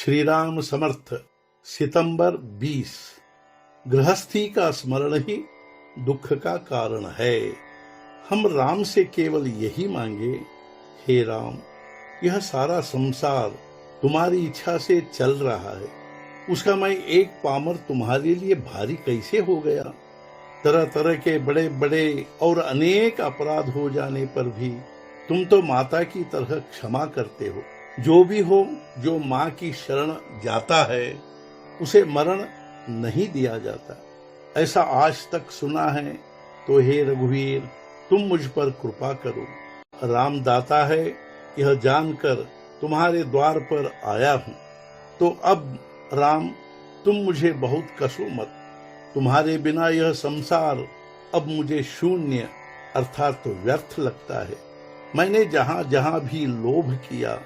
श्री राम समर्थ। सितंबर 20। गृहस्थी का स्मरण ही दुख का कारण है। हम राम से केवल यही मांगे, हे राम, यह सारा संसार तुम्हारी इच्छा से चल रहा है, उसका मैं एक पामर तुम्हारे लिए भारी कैसे हो गया। तरह तरह के बड़े बड़े और अनेक अपराध हो जाने पर भी तुम तो माता की तरह क्षमा करते हो। जो भी हो, जो माँ की शरण जाता है उसे मरण नहीं दिया जाता, ऐसा आज तक सुना है। तो हे रघुवीर, तुम मुझ पर कृपा करो। राम दाता है यह जानकर तुम्हारे द्वार पर आया हूँ। तो अब राम, तुम मुझे बहुत कसो मत। तुम्हारे बिना यह संसार अब मुझे शून्य अर्थात तो व्यर्थ लगता है। मैंने जहां जहां भी लोभ किया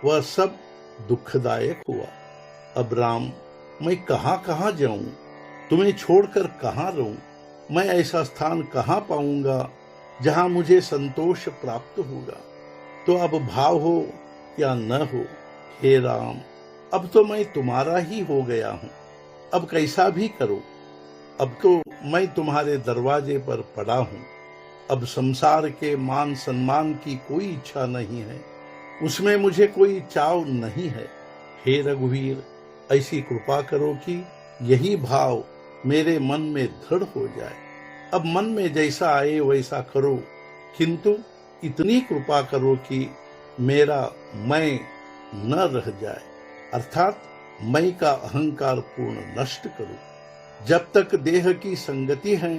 वह सब दुखदायक हुआ। अब राम, मैं कहां कहां जाऊं, तुम्हें छोड़कर कहां रहूं। मैं ऐसा स्थान कहां पाऊंगा जहां मुझे संतोष प्राप्त होगा। तो अब भाव हो या न हो, हे राम, अब तो मैं तुम्हारा ही हो गया हूं। अब कैसा भी करो, अब तो मैं तुम्हारे दरवाजे पर पड़ा हूं। अब संसार के मान सम्मान की कोई इच्छा नहीं है, उसमें मुझे कोई चाव नहीं है। हे रघुवीर, ऐसी कृपा करो कि यही भाव मेरे मन में दृढ़ हो जाए। अब मन में जैसा आए वैसा करो, किंतु इतनी कृपा करो कि मेरा मैं न रह जाए, अर्थात मैं का अहंकार पूर्ण नष्ट करो। जब तक देह की संगति है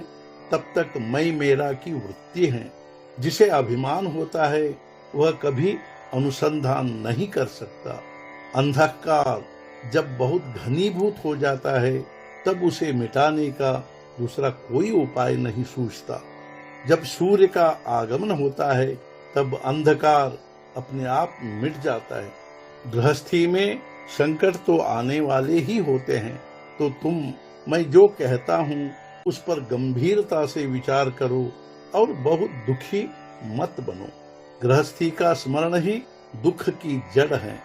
तब तक मैं मेरा की वृत्ति है। जिसे अभिमान होता है वह कभी अनुसंधान नहीं कर सकता। अंधकार जब बहुत घनीभूत हो जाता है तब उसे मिटाने का दूसरा कोई उपाय नहीं सूझता। जब सूर्य का आगमन होता है तब अंधकार अपने आप मिट जाता है। गृहस्थी में संकट तो आने वाले ही होते हैं, तो तुम मैं जो कहता हूँ उस पर गंभीरता से विचार करो और बहुत दुखी मत बनो। गृहस्थी का स्मरण ही दुख की जड़ है,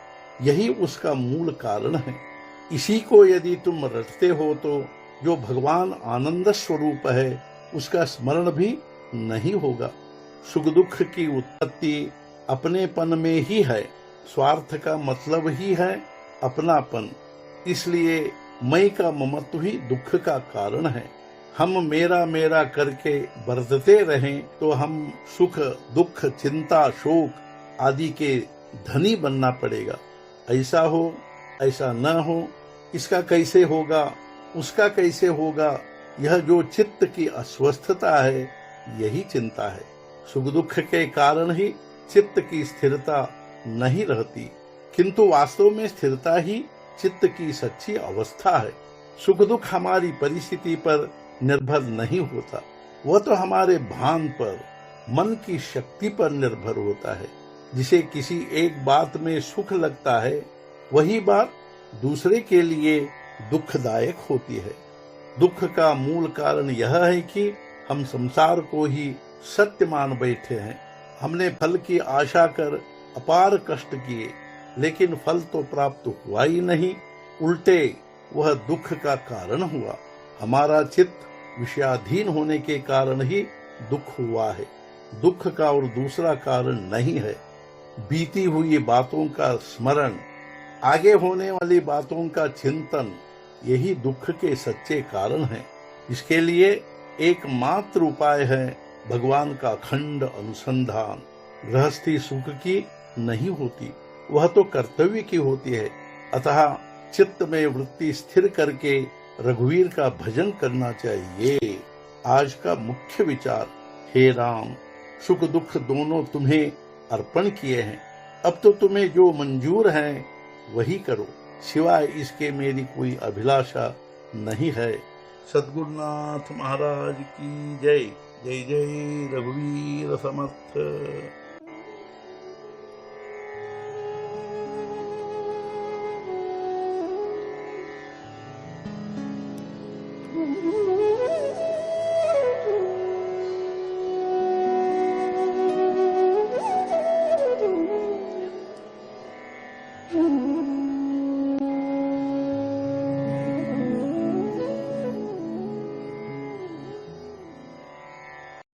यही उसका मूल कारण है। इसी को यदि तुम रटते हो तो जो भगवान आनंद स्वरूप है उसका स्मरण भी नहीं होगा। सुख दुख की उत्पत्ति अपनेपन में ही है। स्वार्थ का मतलब ही है अपनापन। इसलिए मैं का ममत्व ही दुख का कारण है। हम मेरा मेरा करके बरतते रहें तो हम सुख दुख चिंता शोक आदि के धनी बनना पड़ेगा। ऐसा हो ऐसा न हो, इसका कैसे होगा उसका कैसे होगा, यह जो चित्त की अस्वस्थता है यही चिंता है। सुख दुख के कारण ही चित्त की स्थिरता नहीं रहती, किंतु वास्तव में स्थिरता ही चित्त की सच्ची अवस्था है। सुख दुख हमारी परिस्थिति पर निर्भर नहीं होता, वह तो हमारे भान पर, मन की शक्ति पर निर्भर होता है। जिसे किसी एक बात में सुख लगता है वही बात दूसरे के लिए दुखदायक होती है। दुख का मूल कारण यह है कि हम संसार को ही सत्य मान बैठे हैं। हमने फल की आशा कर अपार कष्ट किए, लेकिन फल तो प्राप्त हुआ ही नहीं, उल्टे वह दुख का कारण हुआ। हमारा चित्त विषयाधीन होने के कारण ही दुख हुआ है, दुख का और दूसरा कारण नहीं है। बीती हुई बातों का स्मरण, आगे होने वाली बातों का चिंतन, यही दुख के सच्चे कारण है। इसके लिए एकमात्र उपाय है भगवान का अखंड अनुसंधान। गृहस्थी सुख की नहीं होती, वह तो कर्तव्य की होती है। अतः चित्त में वृत्ति स्थिर करके रघुवीर का भजन करना चाहिए। आज का मुख्य विचार, हे राम, सुख दुख दोनों तुम्हें अर्पण किए हैं। अब तो तुम्हें जो मंजूर है वही करो, सिवाय इसके मेरी कोई अभिलाषा नहीं है। सद्गुरुनाथ महाराज की जय। जय जय रघुवीर समर्थ। Mm-hmm.